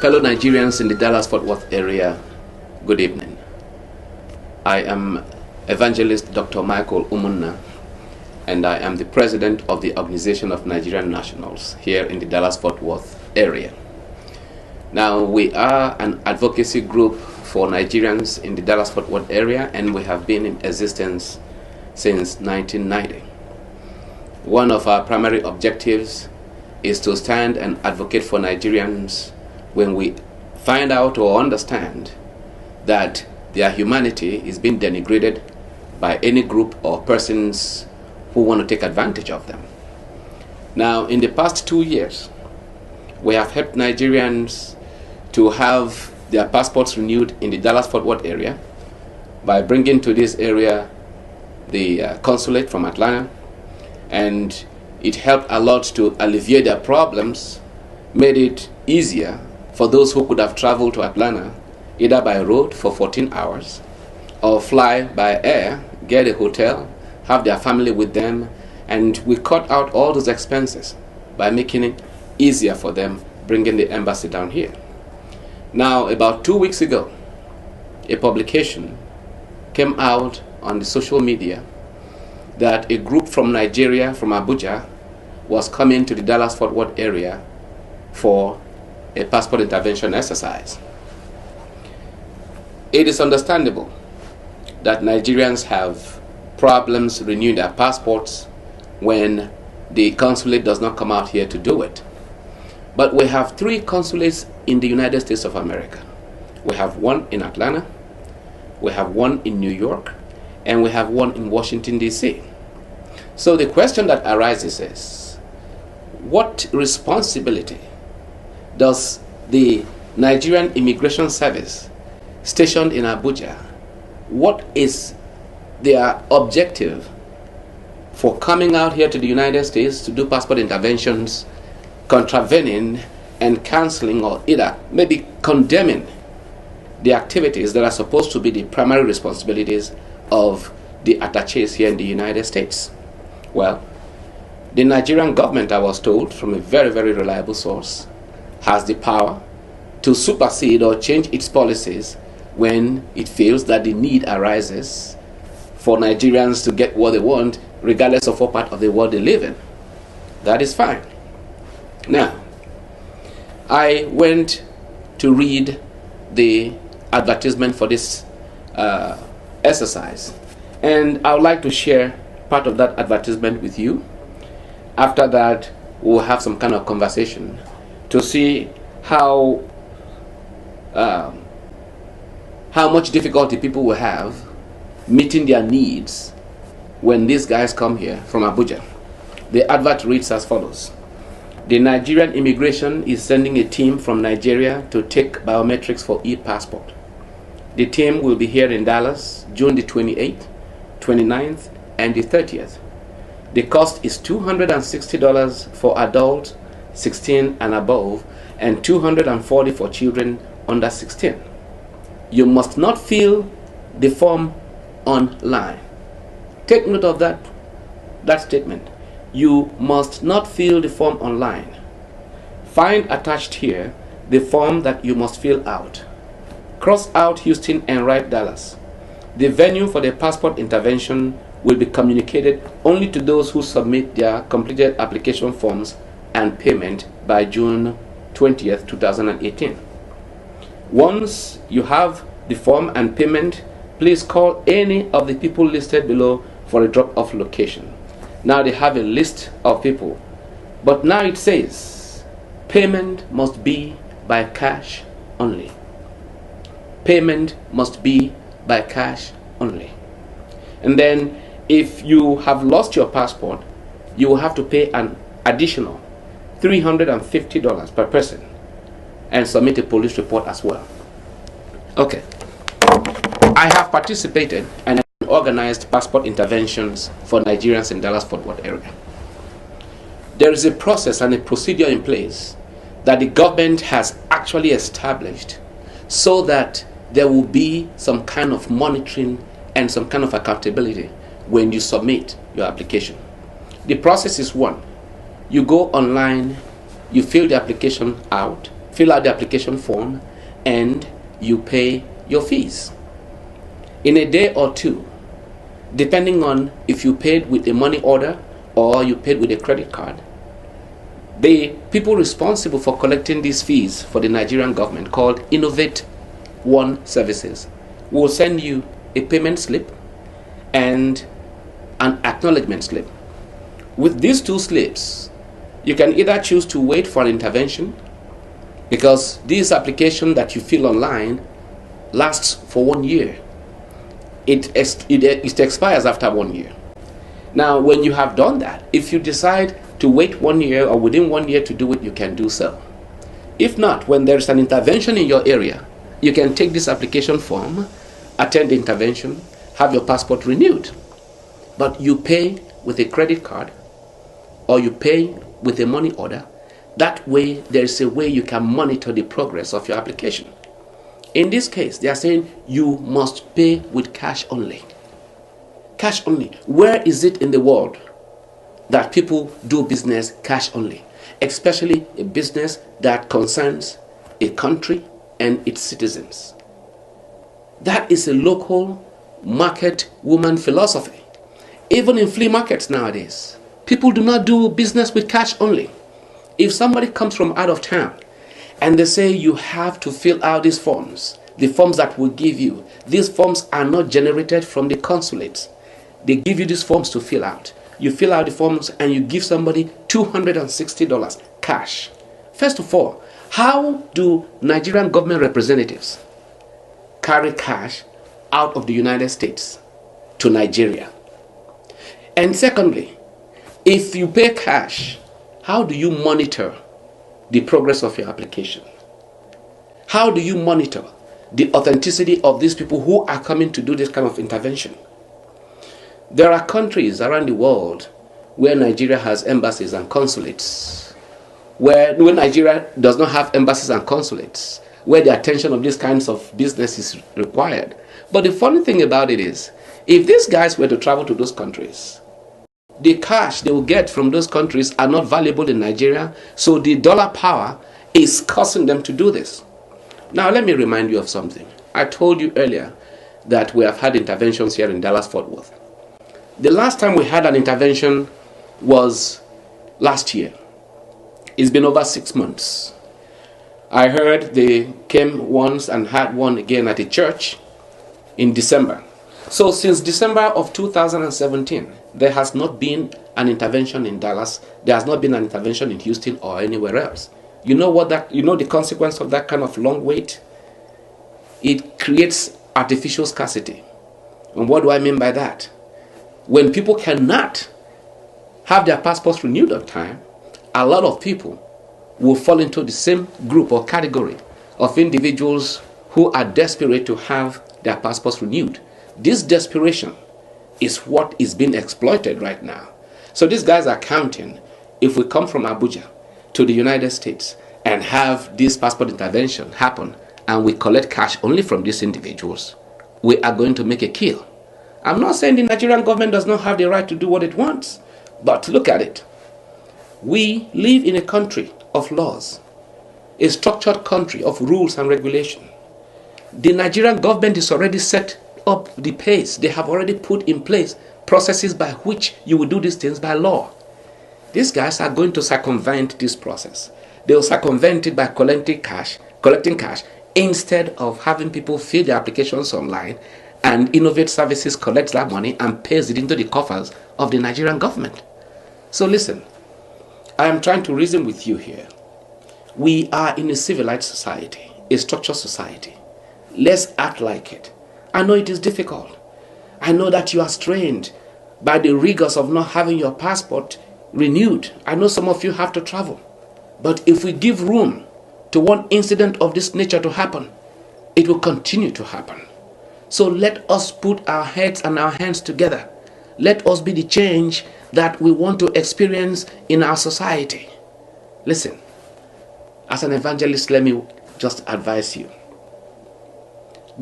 Fellow Nigerians in the Dallas-Fort Worth area, good evening. I am Evangelist Dr. Michael Umunna, and I am the president of the Organization of Nigerian Nationals here in the Dallas-Fort Worth area. Now, we are an advocacy group for Nigerians in the Dallas-Fort Worth area, and we have been in existence since 1990. One of our primary objectives is to stand and advocate for Nigerians when we find out or understand that their humanity is being denigrated by any group or persons who want to take advantage of them. Now, in the past 2 years, we have helped Nigerians to have their passports renewed in the Dallas-Fort Worth area by bringing to this area the consulate from Atlanta, and it helped a lot to alleviate their problems, made it easier for those who could have traveled to Atlanta either by road for 14 hours or fly by air, get a hotel, have their family with them, and we cut out all those expenses by making it easier for them bringing the embassy down here. Now, about 2 weeks ago, a publication came out on the social media that a group from Nigeria, from Abuja, was coming to the Dallas-Fort Worth area for a passport intervention exercise. It is understandable that Nigerians have problems renewing their passports when the consulate does not come out here to do it. But we have 3 consulates in the United States of America. We have one in Atlanta, we have one in New York, and we have one in Washington, D.C. So the question that arises is, what responsibility does the Nigerian Immigration Service stationed in Abuja, what is their objective for coming out here to the United States to do passport interventions, contravening and canceling, or either maybe condemning the activities that are supposed to be the primary responsibilities of the attaches here in the United States? Well, the Nigerian government, I was told from a very, very reliable source, has the power to supersede or change its policies when it feels that the need arises for Nigerians to get what they want, regardless of what part of the world they live in. That is fine. Now, I went to read the advertisement for this exercise, and I would like to share part of that advertisement with you. After that, we'll have some kind of conversation to see how much difficulty people will have meeting their needs when these guys come here from Abuja. The advert reads as follows: the Nigerian immigration is sending a team from Nigeria to take biometrics for e-passport. The team will be here in Dallas, June the 28th, 29th, and the 30th. The cost is $260 for adults 16 and above, and $240 for children under 16. You must not fill the form online. Take note of that statement. You must not fill the form online. Find attached here the form that you must fill out. Cross out Houston and write Dallas. The venue for the passport intervention will be communicated only to those who submit their completed application forms and payment by June 20th, 2018. Once you have the form and payment, please call any of the people listed below for a drop-off location. Now they have a list of people, but now it says payment must be by cash only. Payment must be by cash only. And then if you have lost your passport, you will have to pay an additional $350 per person and submit a police report as well. Okay. I have participated and organized passport interventions for Nigerians in Dallas-Fort Worth area. There is a process and a procedure in place that the government has actually established so that there will be some kind of monitoring and some kind of accountability when you submit your application. The process is one: you go online, you fill the application out, fill out the application form, and you pay your fees. In a day or two, depending on if you paid with a money order or you paid with a credit card, the people responsible for collecting these fees for the Nigerian government, called Innovate One Services, will send you a payment slip and an acknowledgement slip. With these two slips, you can either choose to wait for an intervention, because this application that you fill online lasts for 1 year. It expires after 1 year. Now, when you have done that, if you decide to wait 1 year or within 1 year to do it, you can do so. If not, when there is an intervention in your area, you can take this application form, attend the intervention, have your passport renewed. But you pay with a credit card or you pay with a money order. That way, there is a way you can monitor the progress of your application. In this case, they are saying you must pay with cash only. Cash only. Where is it in the world that people do business cash only? Especially a business that concerns a country and its citizens. That is a local market woman philosophy. Even in flea markets nowadays, people do not do business with cash only. If somebody comes from out of town and they say you have to fill out these forms, the forms that we give you, these forms are not generated from the consulates. They give you these forms to fill out. You fill out the forms and you give somebody $260 cash. First of all, how do Nigerian government representatives carry cash out of the United States to Nigeria? And secondly, if you pay cash, how do you monitor the progress of your application? How do you monitor the authenticity of these people who are coming to do this kind of intervention? There are countries around the world where Nigeria has embassies and consulates, where Nigeria does not have embassies and consulates, where the attention of these kinds of business is required. But the funny thing about it is, if these guys were to travel to those countries, the cash they will get from those countries are not valuable in Nigeria, so the dollar power is causing them to do this. Now, let me remind you of something. I told you earlier that we have had interventions here in Dallas-Fort Worth. The last time we had an intervention was last year. It's been over 6 months. I heard they came once and had one again at a church in December. So since December of 2017, there has not been an intervention in Dallas. There has not been an intervention in Houston or anywhere else. You know the consequence of that kind of long wait? It creates artificial scarcity. And what do I mean by that? When people cannot have their passports renewed on time, a lot of people will fall into the same group or category of individuals who are desperate to have their passports renewed. This desperation is what is being exploited right now. So these guys are counting, if we come from Abuja to the United States and have this passport intervention happen and we collect cash only from these individuals, we are going to make a kill. I'm not saying the Nigerian government does not have the right to do what it wants, but look at it. We live in a country of laws, a structured country of rules and regulation. The Nigerian government is already set up the pace. They have already put in place processes by which you will do these things by law. These guys are going to circumvent this process. They will circumvent it by collecting cash instead of having people fill their applications online, and Innovate Services collects that money and pays it into the coffers of the Nigerian government. So listen, I am trying to reason with you here. We are in a civilized society, a structured society. Let's act like it. I know it is difficult. I know that you are strained by the rigors of not having your passport renewed. I know some of you have to travel. But if we give room to one incident of this nature to happen, it will continue to happen. So let us put our heads and our hands together. Let us be the change that we want to experience in our society. Listen, as an evangelist, let me just advise you.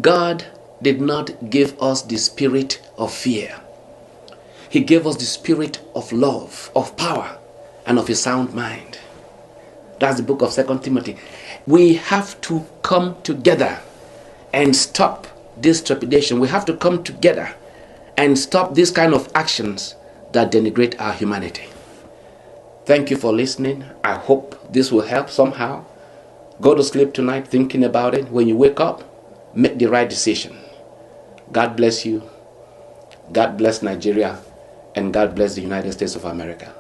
God did not give us the spirit of fear. He gave us the spirit of love, of power, and of a sound mind. That's the book of 2 Timothy. We have to come together and stop this trepidation. We have to come together and stop this kind of actions that denigrate our humanity. Thank you for listening. I hope this will help somehow. Go to sleep tonight thinking about it. When you wake up, make the right decision. God bless you. God bless Nigeria. And God bless the United States of America.